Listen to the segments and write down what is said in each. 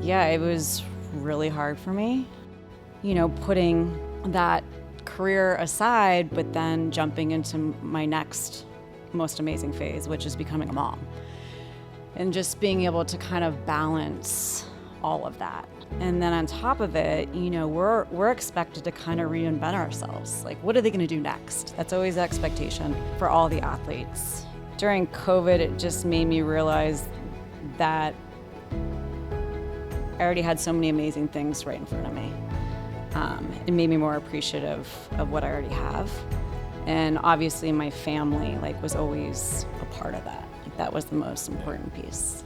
Yeah, it was really hard for me, putting that career aside, but then jumping into my next most amazing phase, which is becoming a mom. And just being able to kind of balance all of that. And then on top of it, we're expected to kind of reinvent ourselves. Like, what are they going to do next? That's always the expectation for all the athletes. During COVID, it just made me realize that I already had so many amazing things right in front of me. It made me more appreciative of what I already have. And obviously my family was always a part of that. That was the most important piece.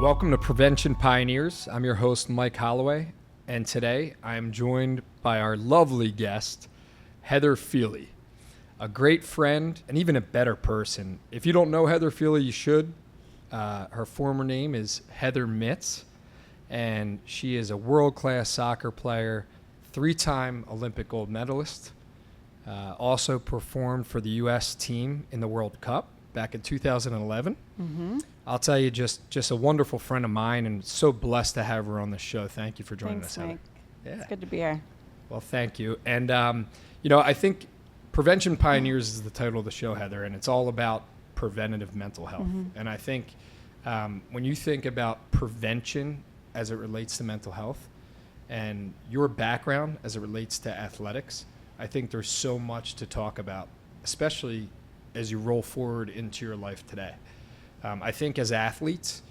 Welcome to Prevention Pioneers. I'm your host, Mike Holloway, and today I am joined by our lovely guest, Heather Feeley, a great friend and even a better person. If you don't know Heather Feeley, you should. Her former name is Heather Mitz, and she is a world-class soccer player, 3-time Olympic gold medalist, also performed for the U.S. team in the World Cup back in 2011. Mm-hmm. I'll tell you, just a wonderful friend of mine, and so blessed to have her on the show. Thank you for joining us, Heather. Mike. Yeah. It's good to be here. Well, thank you. And, I think Prevention Pioneers is the title of the show, Heather, and it's all about preventative mental health. Mm-hmm. And I think when you think about prevention as it relates to mental health and your background as it relates to athletics, I think there's so much to talk about, especially as you roll forward into your life today. I think as athletes,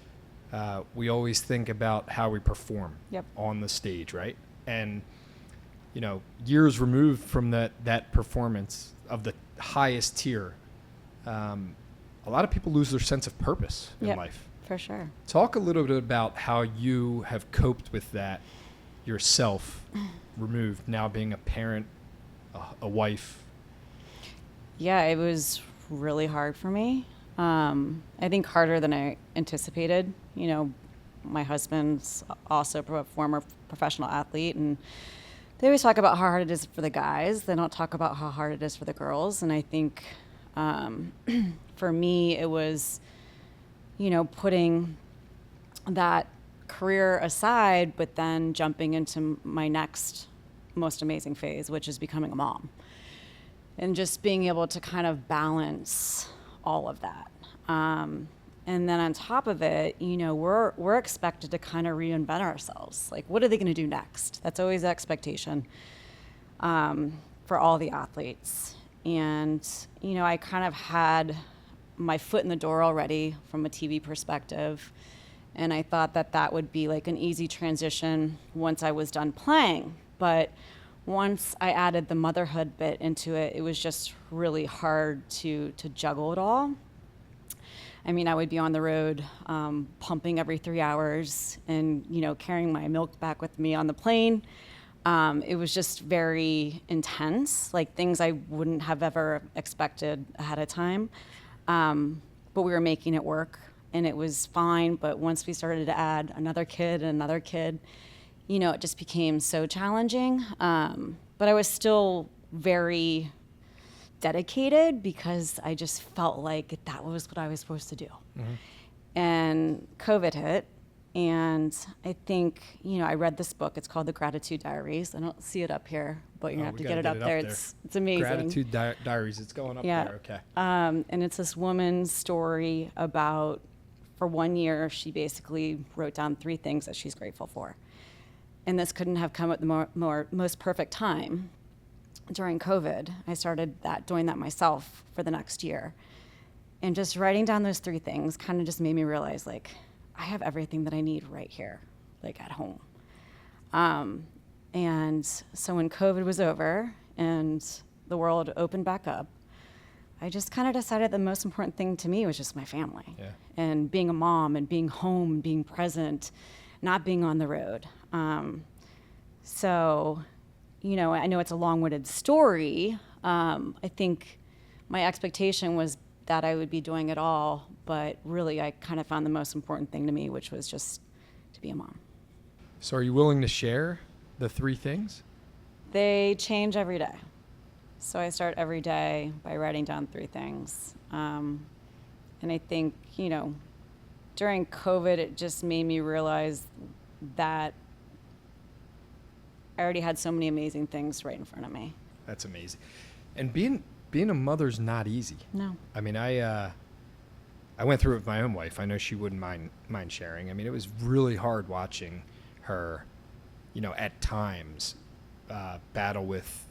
we always think about how we perform on the stage, right? And, years removed from that performance of the highest tier, a lot of people lose their sense of purpose in life. For sure. Talk a little bit about how you have coped with that yourself, removed, now being a parent, a wife. Yeah, it was really hard for me. I think harder than I anticipated. My husband's also a former professional athlete, and they always talk about how hard it is for the guys. They don't talk about how hard it is for the girls. And I think for me, it was, putting that career aside, but then jumping into my next most amazing phase, which is becoming a mom. And just being able to kind of balance all of that. And then on top of it, we're expected to kind of reinvent ourselves. Like, what are they going to do next? That's always the expectation for all the athletes. And, I kind of had my foot in the door already from a TV perspective. And I thought that would be like an easy transition once I was done playing. But once I added the motherhood bit into it, it was just really hard to juggle it all. I mean, I would be on the road pumping every 3 hours and, carrying my milk back with me on the plane. It was just very intense, like things I wouldn't have ever expected ahead of time. But we were making it work, and it was fine. But once we started to add another kid, it just became so challenging. But I was still very dedicated because I just felt like that was what I was supposed to do. Mm-hmm. And COVID hit, and I think, I read this book. It's called The Gratitude Diaries. I don't see it up here, but you're going to have to get it up there. It's amazing. Gratitude Diaries. It's going up there. Okay. And it's this woman's story about, for 1 year, she basically wrote down 3 things that she's grateful for. And this couldn't have come at the most perfect time. During COVID, I started doing that myself for the next year. And just writing down those 3 things kind of just made me realize, I have everything that I need right here, at home. And so when COVID was over and the world opened back up, I just kind of decided the most important thing to me was just my family. Yeah. And being a mom and being home, being present, not being on the road. So, I know it's a long-winded story. I think my expectation was that I would be doing it all, but really I kind of found the most important thing to me, which was just to be a mom. So are you willing to share the 3 things? They change every day. So I start every day by writing down 3 things. And I think, during COVID, it just made me realize that I already had so many amazing things right in front of me. That's amazing. And being a mother's not easy. No. I mean, I went through it with my own wife. I know she wouldn't mind sharing. I mean, it was really hard watching her, at times battle with,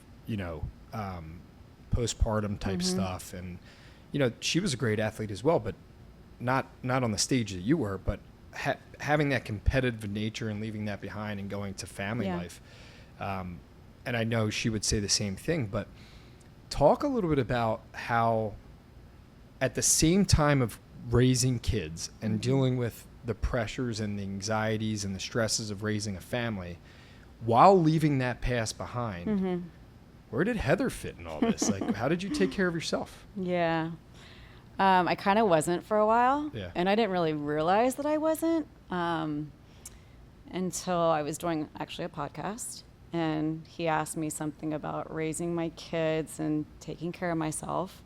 postpartum type stuff. And, she was a great athlete as well, but not on the stage that you were, but having that competitive nature and leaving that behind and going to family life. And I know she would say the same thing, but talk a little bit about how at the same time of raising kids and dealing with the pressures and the anxieties and the stresses of raising a family while leaving that past behind, where did Heather fit in all this? Like, how did you take care of yourself? Yeah. I kind of wasn't for a while. Yeah. And I didn't really realize that I wasn't until I was doing actually a podcast. And he asked me something about raising my kids and taking care of myself.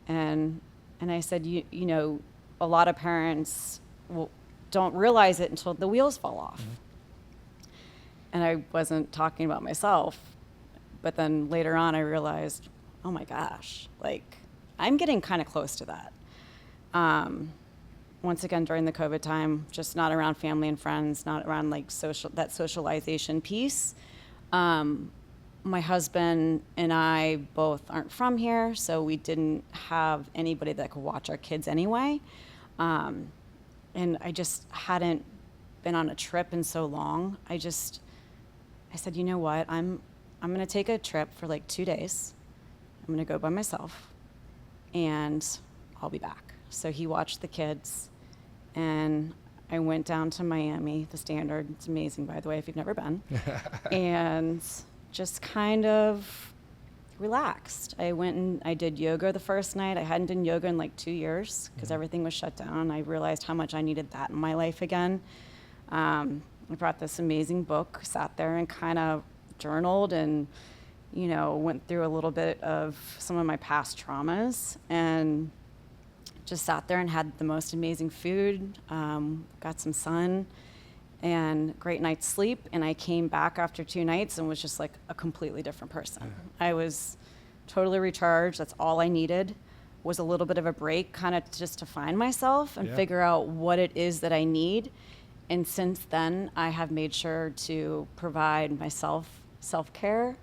And I said, you know, a lot of parents don't realize it until the wheels fall off. And I wasn't talking about myself. But then later on, I realized, oh my gosh, like, I'm getting kind of close to that. Once again, during the COVID time, just not around family and friends, not around like that socialization piece. My husband and I both aren't from here, so we didn't have anybody that could watch our kids anyway. And I just hadn't been on a trip in so long. I said, you know what? I'm going to take a trip for like 2 days. I'm going to go by myself, and I'll be back. So he watched the kids, and I went down to Miami, the Standard. It's amazing, by the way, if you've never been. And just kind of relaxed. I went and I did yoga the first night. I hadn't done yoga in like 2 years because everything was shut down. I realized how much I needed that in my life again. I brought this amazing book, sat there and kind of journaled and, you know, went through a little bit of some of my past traumas and just sat there and had the most amazing food, got some sun and great night's sleep. And I came back after 2 nights and was just like a completely different person. I was totally recharged. That's all I needed was a little bit of a break, kind of just to find myself and figure out what it is that I need. And since then, I have made sure to provide myself self-care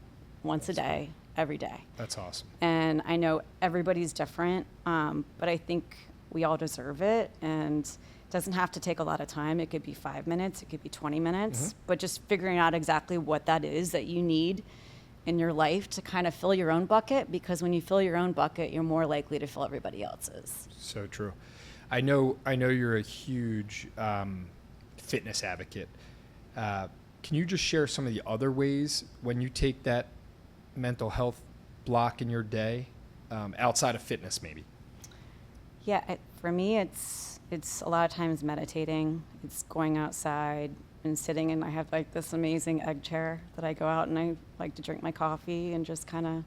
once a day, every day. That's awesome. And I know everybody's different, but I think we all deserve it. And it doesn't have to take a lot of time. It could be 5 minutes, it could be 20 minutes, but just figuring out exactly what that is that you need in your life to kind of fill your own bucket, because when you fill your own bucket, you're more likely to fill everybody else's. So true. I know you're a huge fitness advocate. Can you just share some of the other ways when you take that mental health block in your day, outside of fitness maybe? Yeah, for me, it's a lot of times meditating. It's going outside and sitting, and I have like this amazing egg chair that I go out and I like to drink my coffee and just kind of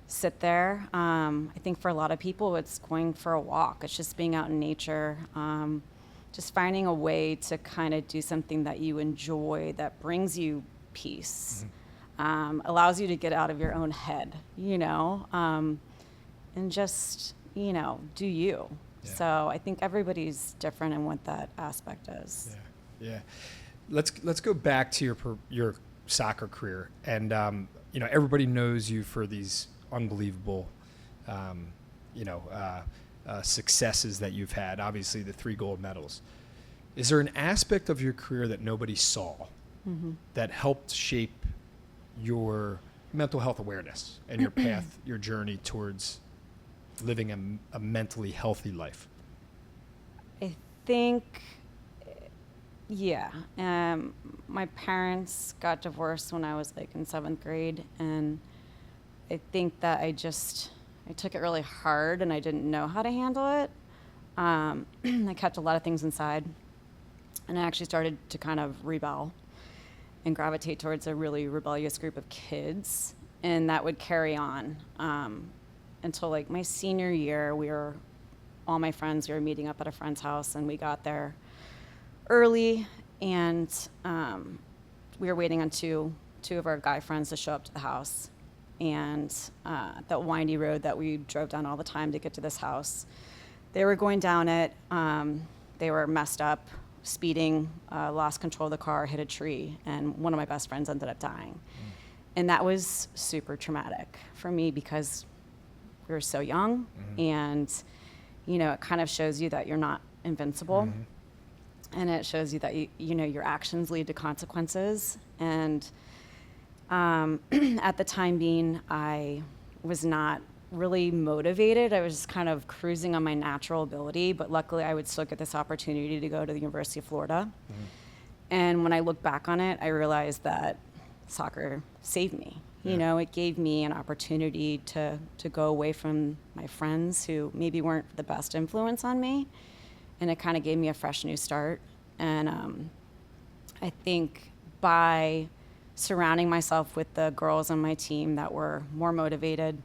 sit there. I think for a lot of people, it's going for a walk. It's just being out in nature. Just finding a way to kind of do something that you enjoy, that brings you peace, allows you to get out of your own head, you know, and just, you know, do you. Yeah. So I think everybody's different in what that aspect is. Yeah. Let's go back to your soccer career, and you know, everybody knows you for these unbelievable, successes that you've had. Obviously, the 3 gold medals. Is there an aspect of your career that nobody saw that helped shape your mental health awareness and your path, your journey towards living a mentally healthy life? I think, yeah. My parents got divorced when I was like in 7th grade, and I think that I took it really hard and I didn't know how to handle it. I kept a lot of things inside, and I actually started to kind of rebel and gravitate towards a really rebellious group of kids. and that would carry on until like my senior year. All my friends, we were meeting up at a friend's house, and we got there early, and we were waiting on two of our guy friends to show up to the house. And that windy road that we drove down all the time to get to this house, they were going down it. They were messed up, speeding, lost control of the car, hit a tree, and one of my best friends ended up dying. And that was super traumatic for me because we were so young, and it kind of shows you that you're not invincible, and it shows you that your actions lead to consequences. And at the time being, I was not really motivated. I was just kind of cruising on my natural ability, but luckily I would still get this opportunity to go to the University of Florida. And when I look back on it, I realized that soccer saved me. It gave me an opportunity to go away from my friends who maybe weren't the best influence on me, and it kind of gave me a fresh new start. And I think by surrounding myself with the girls on my team that were more motivated,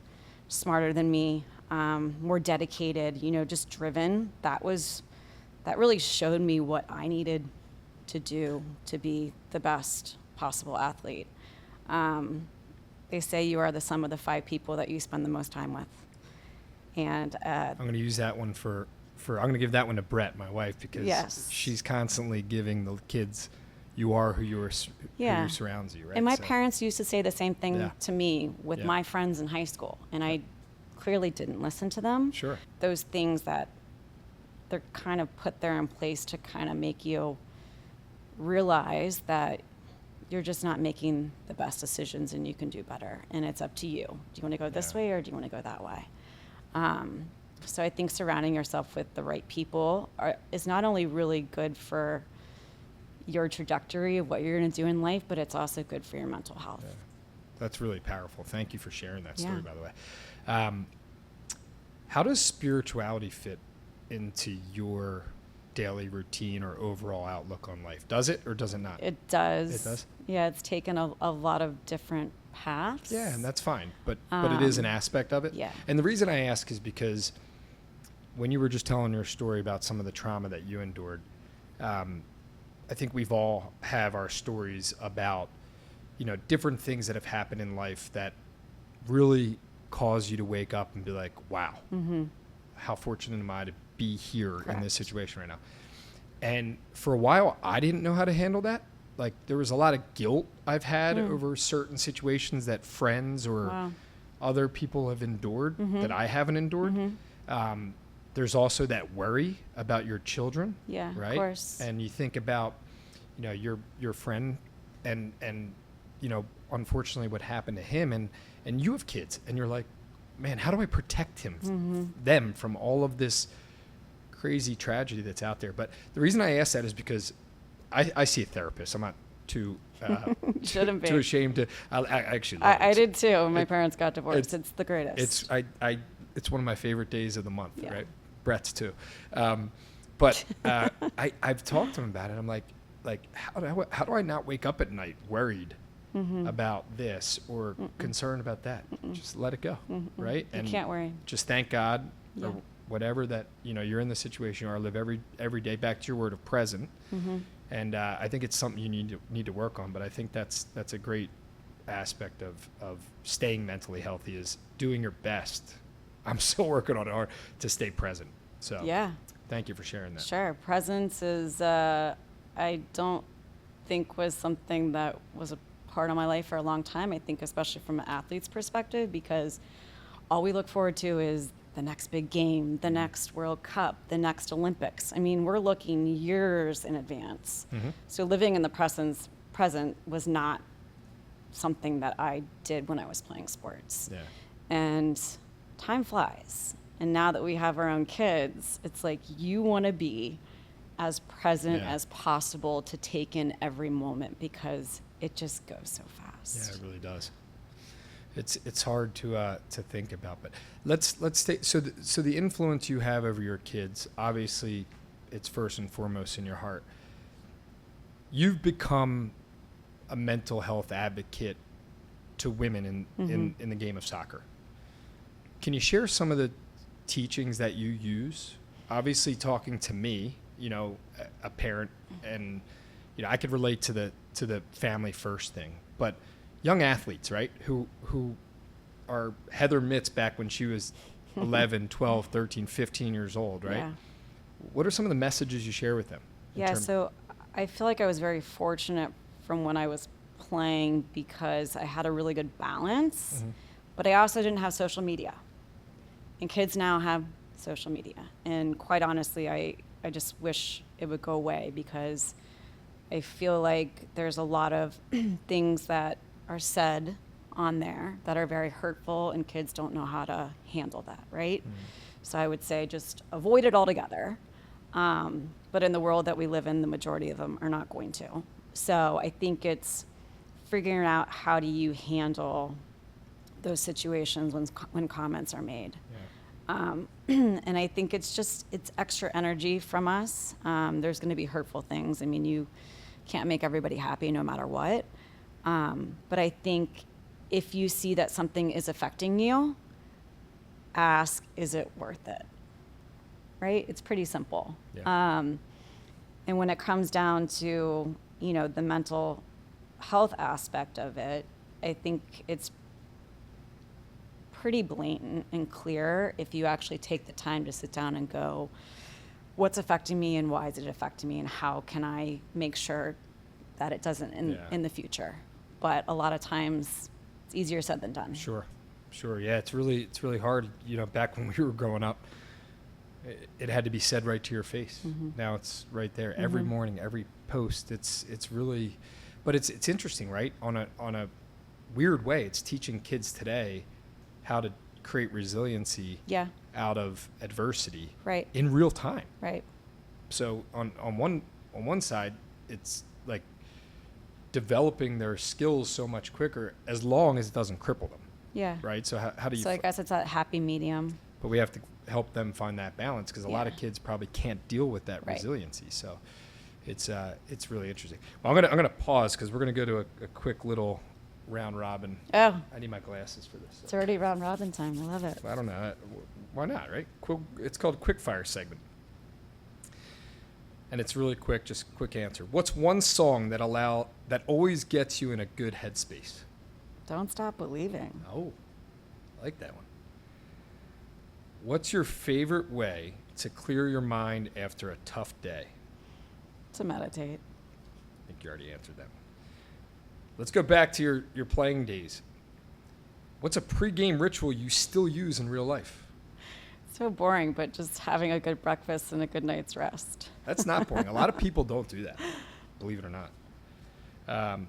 smarter than me, more dedicated, just driven, that really showed me what I needed to do to be the best possible athlete. They say you are the sum of the 5 people that you spend the most time with. And I'm going to use that one I'm going to give that one to Brett, my wife, because she's constantly giving the kids, you are who who surrounds you, right? And my parents used to say the same thing to me with my friends in high school, and I clearly didn't listen to them. Sure. Those things that they're kind of put there in place to kind of make you realize that you're just not making the best decisions and you can do better, and it's up to you. Do you want to go this way or do you want to go that way? So I think surrounding yourself with the right people is not only really good for your trajectory of what you're going to do in life, but it's also good for your mental health. Yeah. That's really powerful. Thank you for sharing that story, by the way. How does spirituality fit into your daily routine or overall outlook on life? Does it or does it not? It does. It does? Yeah, it's taken a lot of different paths. Yeah, and that's fine. But it is an aspect of it. Yeah. And the reason I ask is because when you were just telling your story about some of the trauma that you endured, I think we've all have our stories about, different things that have happened in life that really cause you to wake up and be like, wow, how fortunate am I to be here in this situation right now. And for a while, I didn't know how to handle that. Like, there was a lot of guilt I've had over certain situations that friends or other people have endured that I haven't endured. There's also that worry about your children. Yeah, right? Of course. And you think about, your friend and unfortunately what happened to him, and you have kids, and you're like, man, how do I protect them from all of this crazy tragedy that's out there? But the reason I ask that is because I see a therapist. I'm not too Shouldn't be. too ashamed to. I actually love it. I did too. When my parents got divorced. It's the greatest. It's one of my favorite days of the month, right? Brett's too. But I've talked to him about it. I'm like how do I not wake up at night worried about this or concerned about that? Just let it go, right? You can't worry. Just thank God or whatever that you're in the situation you are. Live every day back to your word of present. And I think it's something you need to work on. But I think that's a great aspect of staying mentally healthy is doing your best. I'm still working on it hard to stay present. So thank you for sharing that. Sure. Presence is I don't think was something that was a part of my life for a long time. I think especially from an athlete's perspective, because all we look forward to is the next big game, the next World Cup, the next Olympics. I mean, we're looking years in advance. So living in the present was not something that I did when I was playing sports. Yeah. And time flies. And now that we have our own kids, it's like you want to be as present as possible to take in every moment because it just goes so fast. Yeah, it really does. It's hard to think about, but let's take so the influence you have over your kids, obviously, it's first and foremost in your heart. You've become a mental health advocate to women in the game of soccer. Can you share some of the teachings that you use? Obviously, talking to me, a parent, and I could relate to the family first thing. But young athletes, right, who are Heather Mitts back when she was 11, 12, 13, 15 years old, right? Yeah. What are some of the messages you share with them? Yeah, so I feel like I was very fortunate from when I was playing because I had a really good balance, but I also didn't have social media. And kids now have social media. And quite honestly, I just wish it would go away because I feel like there's a lot of things that are said on there that are very hurtful, and kids don't know how to handle that, right? So I would say just avoid it altogether. But in the world that we live in, the majority of them are not going to. So I think it's figuring out how do you handle those situations when comments are made. And I think it's extra energy from us. There's going to be hurtful things. I mean, you can't make everybody happy no matter what. But I think if you see that something is affecting you, ask, is it worth it? Right? It's pretty simple. Yeah. And when it comes down to, the mental health aspect of it, I think it's pretty blatant and clear if you actually take the time to sit down and go, what's affecting me and why is it affecting me and how can I make sure that it doesn't in the future? But a lot of times it's easier said than done. Sure. Yeah, it's really hard. Back when we were growing up, it had to be said right to your face. Now it's right there every morning, every post. It's really, but it's interesting, right? On a weird way, it's teaching kids today how to create resiliency out of adversity in real time. Right. So on one side, it's like developing their skills so much quicker as long as it doesn't cripple them. Yeah. Right. So how do you? So I guess it's that happy medium. But we have to help them find that balance because a lot of kids probably can't deal with that resiliency. So it's really interesting. Well, I'm gonna pause because we're gonna go to a quick little round robin. Oh. I need my glasses for this. It's already round robin time. I love it. I don't know. Why not, right? It's called Quickfire segment. And it's really quick, just quick answer. What's one song that always gets you in a good headspace? Don't Stop Believing. Oh, I like that one. What's your favorite way to clear your mind after a tough day? To meditate. I think you already answered that one. Let's go back to your playing days. What's a pregame ritual you still use in real life? So boring, but just having a good breakfast and a good night's rest. That's not boring. A lot of people don't do that, believe it or not.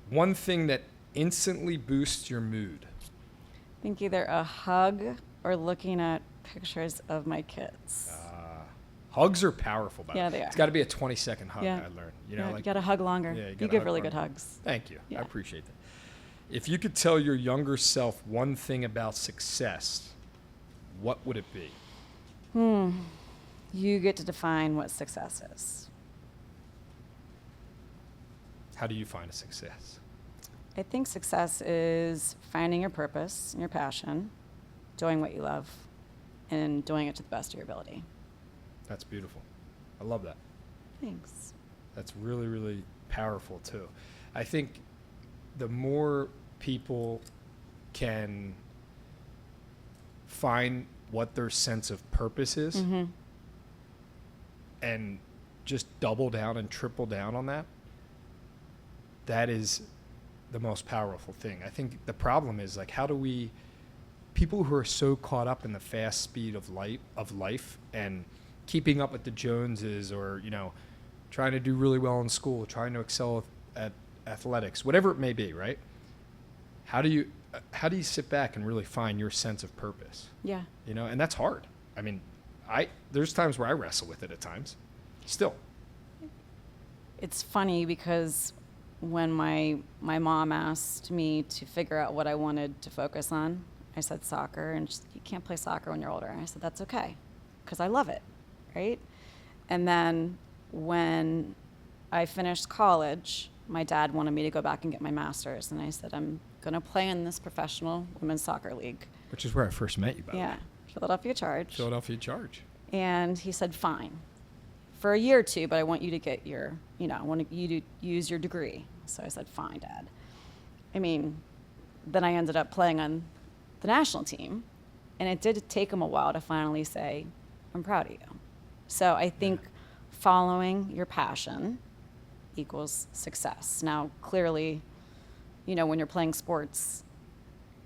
One thing that instantly boosts your mood. I think either a hug or looking at pictures of my kids. Hugs are powerful, by the way. Yeah, they are. It's got to be a 20-second hug, I learned. You got to hug longer. Yeah, you give really good hugs. Thank you. Yeah. I appreciate that. If you could tell your younger self one thing about success, what would it be? You get to define what success is. How do you find a success? I think success is finding your purpose and your passion, doing what you love, and doing it to the best of your ability. That's beautiful. I love that. Thanks. That's really, really powerful, too. I think the more people can find what their sense of purpose is and just double down and triple down on that, that is the most powerful thing. I think the problem is, like, how do we, people who are so caught up in the fast speed of life and keeping up with the Joneses, or trying to do really well in school, trying to excel at athletics, whatever it may be, right? How do you sit back and really find your sense of purpose? Yeah. And that's hard. I mean, there's times where I wrestle with it at times. Still. It's funny because when my mom asked me to figure out what I wanted to focus on, I said soccer, and she said, you can't play soccer when you're older. And I said, that's okay, because I love it, right? And then when I finished college, my dad wanted me to go back and get my master's. And I said, I'm going to play in this professional women's soccer league. Which is where I first met you, by the way. Yeah, Philadelphia Charge. Philadelphia Charge. And he said, fine, for a year or two, but I want you to get your, I want you to use your degree. So I said, fine, Dad. I mean, then I ended up playing on the national team, and it did take him a while to finally say, I'm proud of you. So I think following your passion equals success. Now, clearly, when you're playing sports,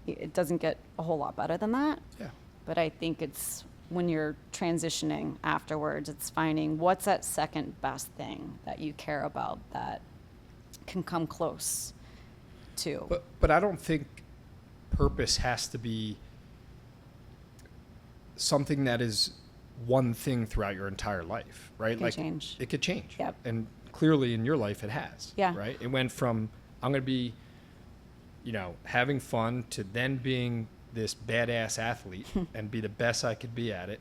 it doesn't get a whole lot better than that. Yeah. But I think it's when you're transitioning afterwards, it's finding what's that second best thing that you care about that can come close to. But I don't think purpose has to be something that is one thing throughout your entire life, right? It can change. It could change. Yep. And clearly in your life it has. Yeah. Right? It went from I'm going to be, having fun to then being this badass athlete and be the best I could be at it,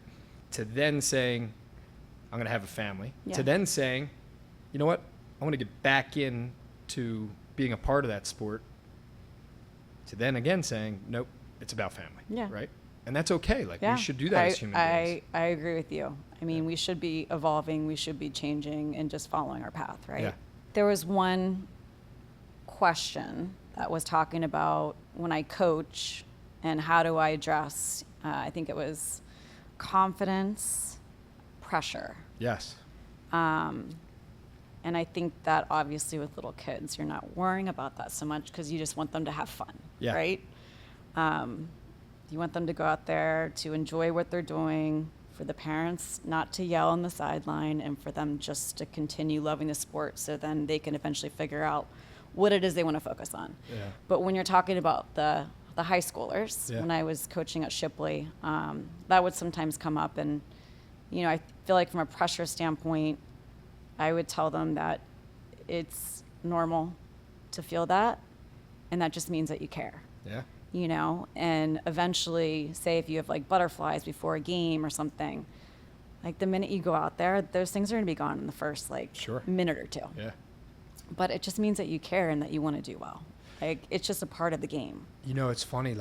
to then saying I'm going to have a family, to then saying, you know what? I want to get back into being a part of that sport, to then again saying, nope, it's about family. Yeah. Right? And that's okay. We should do that as human beings. I agree with you. I mean, we should be evolving, we should be changing and just following our path, right? Yeah. There was one question that was talking about when I coach and how do I address, I think it was confidence, pressure. Yes. And I think that obviously with little kids, you're not worrying about that so much because you just want them to have fun, right? You want them to go out there to enjoy what they're doing, for the parents not to yell on the sideline, and for them just to continue loving the sport so then they can eventually figure out what it is they want to focus on. Yeah. But when you're talking about the high schoolers, when I was coaching at Shipley, that would sometimes come up. And, I feel like from a pressure standpoint, I would tell them that it's normal to feel that, and that just means that you care. Yeah. And eventually, say if you have butterflies before a game or something, the minute you go out there, those things are going to be gone in the first minute or two. Yeah. But it just means that you care and that you want to do well. It's just a part of the game. It's funny,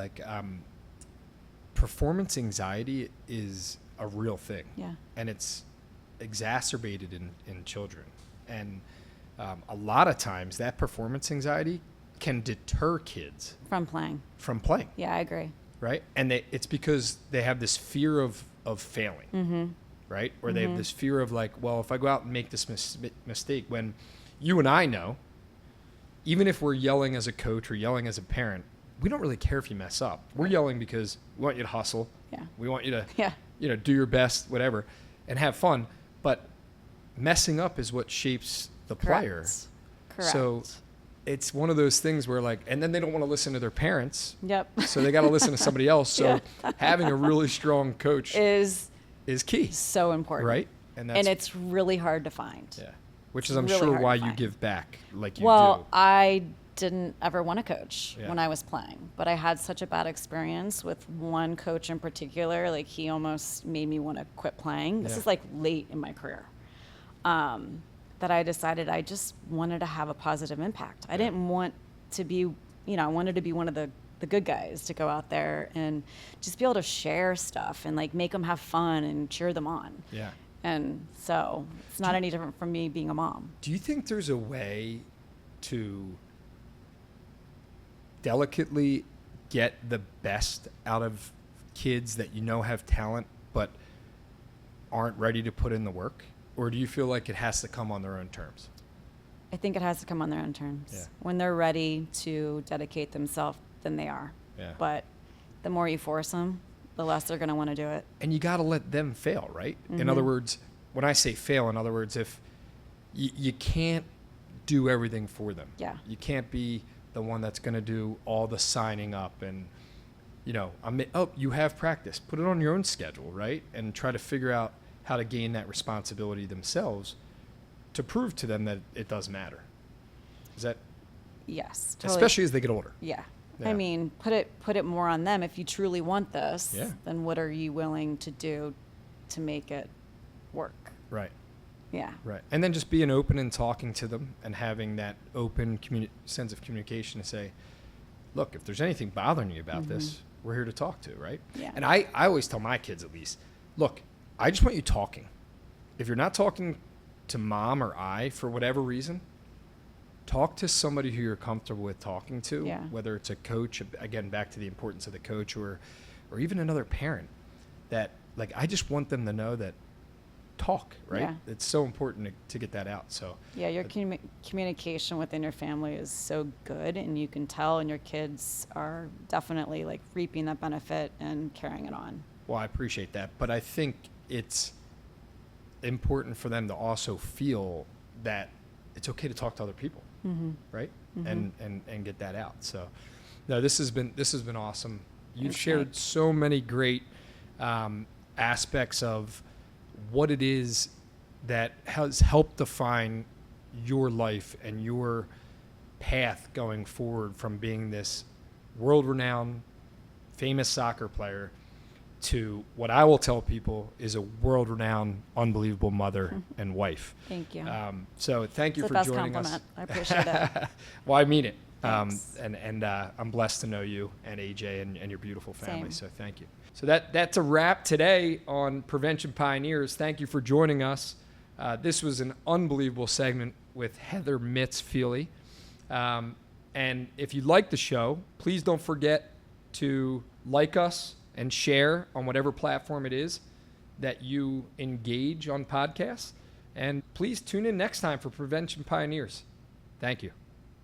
performance anxiety is a real thing. Yeah. And it's exacerbated in children. And a lot of times that performance anxiety can deter kids From playing. Yeah, I agree. Right? And it's because they have this fear of failing. Mm-hmm. Right? Or they have this fear of if I go out and make this mistake, when you and I know, even if we're yelling as a coach or yelling as a parent, we don't really care if you mess up. We're yelling because we want you to hustle. Yeah. We want you to, do your best, whatever, and have fun. But messing up is what shapes the player. Correct. So it's one of those things where and then they don't want to listen to their parents. Yep. So they got to listen to somebody else. So having a really strong coach is key. So important. Right? And it's really hard to find. Yeah. Which is, I'm really sure, hard why to you find. give back like you do. Well, I didn't ever want to coach Yeah. when I was playing, but I had such a bad experience with one coach in particular. He almost made me want to quit playing. This is late in my career. That I decided I just wanted to have a positive impact. I didn't want to be, I wanted to be one of the good guys to go out there and just be able to share stuff and make them have fun and cheer them on. Yeah. And so it's not any different from me being a mom. Do you think there's a way to delicately get the best out of kids that have talent but aren't ready to put in the work? Or do you feel like it has to come on their own terms? I think it has to come on their own terms. Yeah. When they're ready to dedicate themselves, then they are. Yeah. But the more you force them, the less they're going to want to do it. And you got to let them fail, right? Mm-hmm. In other words, when I say fail, in other words, if you can't do everything for them. Yeah. You can't be the one that's going to do all the signing up and, you have practice. Put it on your own schedule, right? And try to figure out how to gain that responsibility themselves to prove to them that it does matter. Is that? Yes. Totally. Especially as they get older. Yeah. Yeah. I mean, put it more on them. If you truly want this, Yeah. then what are you willing to do to make it work? Right. Yeah. Right. And then just being open and talking to them and having that open sense of communication to say, look, if there's anything bothering you about this, we're here to talk to, right? Yeah. And I always tell my kids, at least, look, I just want you talking. If you're not talking to mom or I for whatever reason, talk to somebody who you're comfortable with talking to, Yeah. whether it's a coach, again, back to the importance of the coach, or even another parent, that, like, I just want them to know that talk, right? Yeah. It's so important to get that out. So Yeah, your communication within your family is so good, and you can tell, and your kids are definitely like reaping that benefit and carrying it on. well, I appreciate that, but I think it's important for them to also feel that it's okay to talk to other people, right? And get that out. So, no, this has been awesome. You've shared so many great aspects of what it is that has helped define your life and your path going forward from being this world-renowned, famous soccer player to what I will tell people is a world-renowned, unbelievable mother and wife. Thank you. So thank you It's for the best joining compliment. us. I appreciate it. Well, I mean it. Thanks. And I'm blessed to know you and AJ and your beautiful family. Same. So thank you. So that's a wrap today on Prevention Pioneers. Thank you for joining us. This was an unbelievable segment with Heather Feeley. And if you like the show, please don't forget to like us and share on whatever platform it is that you engage on podcasts. And please tune in next time for Prevention Pioneers. Thank you.